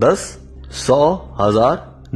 10, 100, 1000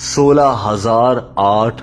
16,008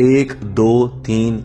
1, 2, 3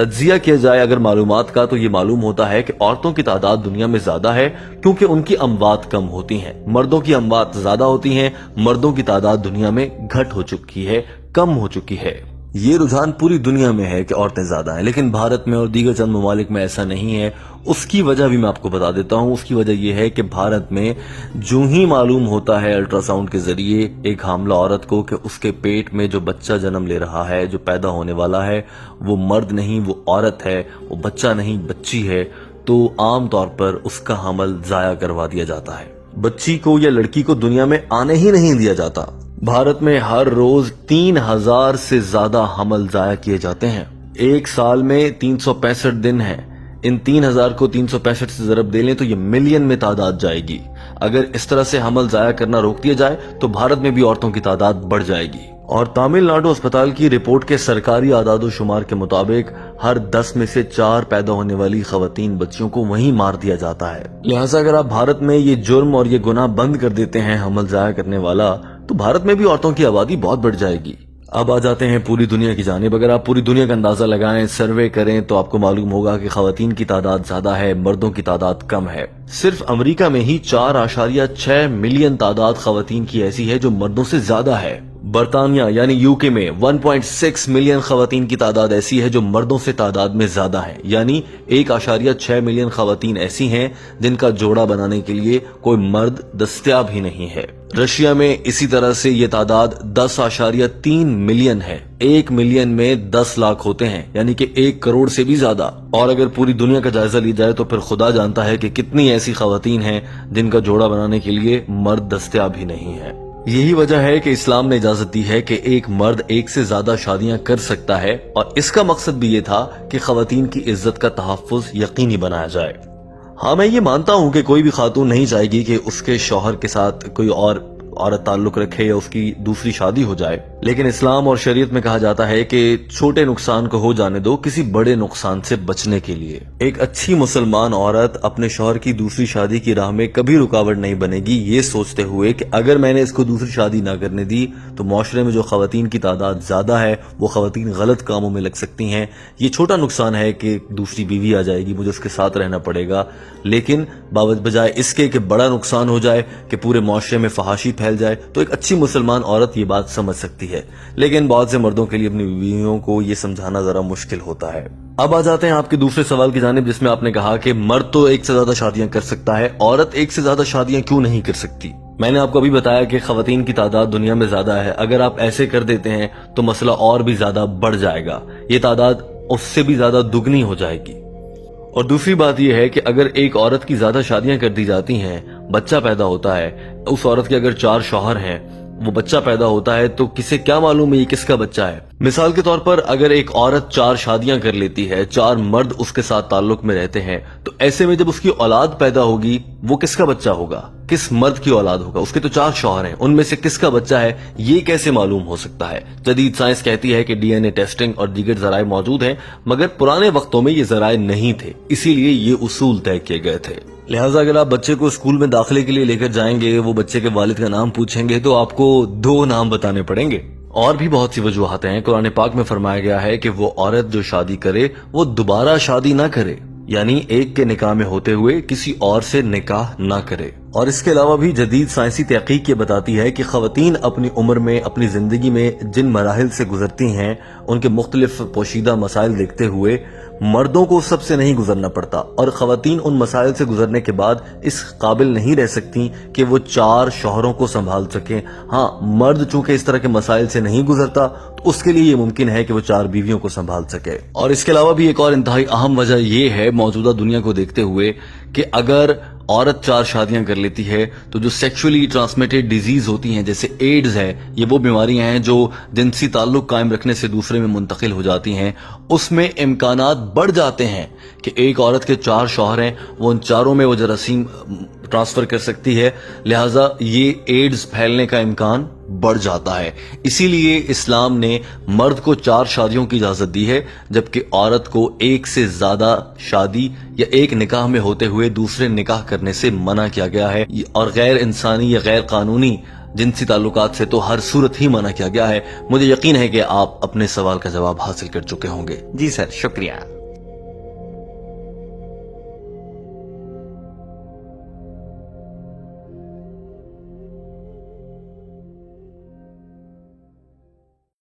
تجزیہ کیا جائے اگر معلومات کا تو یہ معلوم ہوتا ہے کہ عورتوں کی تعداد دنیا میں زیادہ ہے کیونکہ ان کی اموات کم ہوتی ہیں، مردوں کی اموات زیادہ ہوتی ہیں، مردوں کی تعداد دنیا میں گھٹ ہو چکی ہے، کم ہو چکی ہے۔ یہ رجحان پوری دنیا میں ہے کہ عورتیں زیادہ ہیں، لیکن بھارت میں اور دیگر چند ممالک میں ایسا نہیں ہے۔ اس کی وجہ بھی میں آپ کو بتا دیتا ہوں۔ اس کی وجہ یہ ہے کہ بھارت میں جو ہی معلوم ہوتا ہے الٹرا ساؤنڈ کے ذریعے ایک حاملہ عورت کو کہ اس کے پیٹ میں جو بچہ جنم لے رہا ہے، جو پیدا ہونے والا ہے، وہ مرد نہیں، وہ عورت ہے، وہ بچہ نہیں، بچی ہے، تو عام طور پر اس کا حمل ضائع کروا دیا جاتا ہے۔ بچی کو یا لڑکی کو دنیا میں آنے ہی نہیں دیا جاتا۔ بھارت میں ہر روز 3000 سے زیادہ حمل ضائع کیے جاتے ہیں۔ ایک سال میں 365 دن ہیں، ان 3000 کو 365 سے ضرب دے لیں تو یہ ملین میں تعداد جائے گی۔ اگر اس طرح سے حمل ضائع کرنا روک دیا جائے تو بھارت میں بھی عورتوں کی تعداد بڑھ جائے گی۔ اور تامل ناڈو اسپتال کی رپورٹ کے سرکاری اعداد و شمار کے مطابق ہر 10 میں سے 4 پیدا ہونے والی خواتین بچیوں کو وہیں مار دیا جاتا ہے۔ لہٰذا اگر آپ بھارت میں یہ جرم اور یہ گناہ بند کر دیتے ہیں حمل ضائع کرنے والا، تو بھارت میں بھی عورتوں کی آبادی بہت بڑھ جائے گی۔ اب آ جاتے ہیں پوری دنیا کی جانب۔ اگر آپ پوری دنیا کا اندازہ لگائیں، سروے کریں، تو آپ کو معلوم ہوگا کہ خواتین کی تعداد زیادہ ہے، مردوں کی تعداد کم ہے۔ صرف امریکہ میں ہی 4.6 ملین تعداد خواتین کی ایسی ہے جو مردوں سے زیادہ ہے۔ برطانیہ یعنی UK میں 1.6 ملین خواتین کی تعداد ایسی ہے جو مردوں سے تعداد میں زیادہ ہے، یعنی 1.6 ملین خواتین ایسی ہیں جن کا جوڑا بنانے کے لیے کوئی مرد دستیاب ہی نہیں ہے۔ رشیا میں اسی طرح سے یہ تعداد 10.3 ملین ہے۔ 1 ملین میں 10 لاکھ ہوتے ہیں، یعنی کہ 1 کروڑ سے بھی زیادہ۔ اور اگر پوری دنیا کا جائزہ لی جائے تو پھر خدا جانتا ہے کہ کتنی ایسی خواتین ہیں جن کا جوڑا بنانے کے لیے مرد دستیاب ہی نہیں ہے۔ یہی وجہ ہے کہ اسلام نے اجازت دی ہے کہ ایک مرد ایک سے زیادہ شادیاں کر سکتا ہے، اور اس کا مقصد بھی یہ تھا کہ خواتین کی عزت کا تحفظ یقینی بنایا جائے۔ ہاں، میں یہ مانتا ہوں کہ کوئی بھی خاتون نہیں چاہے گی کہ اس کے شوہر کے ساتھ کوئی اور عورت تعلق رکھے یا اس کی دوسری شادی ہو جائے، لیکن اسلام اور شریعت میں کہا جاتا ہے کہ چھوٹے نقصان کو ہو جانے دو کسی بڑے نقصان سے بچنے کے لیے۔ ایک اچھی مسلمان عورت اپنے شوہر کی دوسری شادی کی راہ میں کبھی رکاوٹ نہیں بنے گی، یہ سوچتے ہوئے کہ اگر میں نے اس کو دوسری شادی نہ کرنے دی تو معاشرے میں جو خواتین کی تعداد زیادہ ہے وہ خواتین غلط کاموں میں لگ سکتی ہیں۔ یہ چھوٹا نقصان ہے کہ دوسری بیوی آ جائے گی، مجھے اس کے ساتھ رہنا پڑے گا، لیکن بجائے اس کے کہ بڑا نقصان ہو جائے کہ پورے معاشرے میں فحاشی پھیل جائے، تو ایک اچھی مسلمان عورت یہ بات سمجھ سکتی ہے۔ لیکن بہت سے مردوں کے لیے اپنی بیویوں کو یہ سمجھانا ذرا مشکل ہوتا ہے۔ اب آ جاتے ہیں آپ کے دوسرے سوال کی جانب، جس میں آپ نے کہا کہ مرد تو ایک سے زیادہ شادیاں کر سکتا ہے، عورت ایک سے زیادہ شادیاں کیوں نہیں کر سکتی؟ میں نے آپ کو ابھی بتایا کہ خواتین کی تعداد دنیا میں زیادہ ہے، اگر آپ ایسے کر دیتے ہیں تو مسئلہ اور بھی زیادہ بڑھ جائے گا، یہ تعداد اس سے بھی زیادہ دگنی ہو جائے گی۔ اور دوسری بات یہ ہے کہ اگر ایک عورت کی زیادہ شادیاں کر دی جاتی ہیں، بچہ پیدا ہوتا ہے، اس عورت کے اگر 4 شوہر ہیں، وہ بچہ پیدا ہوتا ہے تو کسے کیا معلوم ہے یہ کس کا بچہ ہے؟ مثال کے طور پر اگر ایک عورت 4 شادیاں کر لیتی ہے، 4 مرد اس کے ساتھ تعلق میں رہتے ہیں، تو ایسے میں جب اس کی اولاد پیدا ہوگی وہ کس کا بچہ ہوگا؟ کس مرد کی اولاد ہوگا؟ اس کے تو 4 شوہر ہیں، ان میں سے کس کا بچہ ہے یہ کیسے معلوم ہو سکتا ہے؟ جدید سائنس کہتی ہے کہ DNA ٹیسٹنگ اور دیگر ذرائع موجود ہیں، مگر پرانے وقتوں میں یہ ذرائع نہیں تھے، اسی لیے یہ اصول طے کیے گئے تھے۔ لہٰذا اگر آپ بچے کو اسکول میں داخلے کے لیے لے کر جائیں گے، وہ بچے کے والد کا نام پوچھیں گے تو آپ کو 2 نام بتانے پڑیں گے۔ اور بھی بہت سی وجوہات ہیں۔ قرآن پاک میں فرمایا گیا ہے کہ وہ عورت جو شادی کرے وہ دوبارہ شادی نہ کرے، یعنی ایک کے نکاح میں ہوتے ہوئے کسی اور سے نکاح نہ کرے۔ اور اس کے علاوہ بھی جدید سائنسی تحقیق یہ بتاتی ہے کہ خواتین اپنی عمر میں، اپنی زندگی میں جن مراحل سے گزرتی ہیں، ان کے مختلف پوشیدہ مسائل دیکھتے ہوئے مردوں کو سب سے نہیں گزرنا پڑتا، اور خواتین ان مسائل سے گزرنے کے بعد اس قابل نہیں رہ سکتی کہ وہ 4 شوہروں کو سنبھال سکیں۔ ہاں، مرد چونکہ اس طرح کے مسائل سے نہیں گزرتا تو اس کے لیے یہ ممکن ہے کہ وہ 4 بیویوں کو سنبھال سکے۔ اور اس کے علاوہ بھی ایک اور انتہائی اہم وجہ یہ ہے موجودہ دنیا کو دیکھتے ہوئے کہ اگر عورت 4 شادیاں کر لیتی ہے تو جو سیکشولی ٹرانسمیٹڈ ڈیزیز ہوتی ہیں جیسے ایڈز ہے، یہ وہ بیماریاں ہیں جو جنسی تعلق قائم رکھنے سے دوسرے میں منتقل ہو جاتی ہیں، اس میں امکانات بڑھ جاتے ہیں کہ ایک عورت کے 4 شوہر ہیں، وہ ان 4 میں وہ جراثیم ٹرانسفر کر سکتی ہے، لہٰذا یہ ایڈز پھیلنے کا امکان بڑھ جاتا ہے۔ اسی لیے اسلام نے مرد کو 4 شادیوں کی اجازت دی ہے، جبکہ عورت کو ایک سے زیادہ شادی یا ایک نکاح میں ہوتے ہوئے دوسرے نکاح کرنے سے منع کیا گیا ہے، اور غیر انسانی یا غیر قانونی جنسی تعلقات سے تو ہر صورت ہی منع کیا گیا ہے. مجھے یقین ہے کہ آپ اپنے سوال کا جواب حاصل کر چکے ہوں گے. جی سر، شکریہ.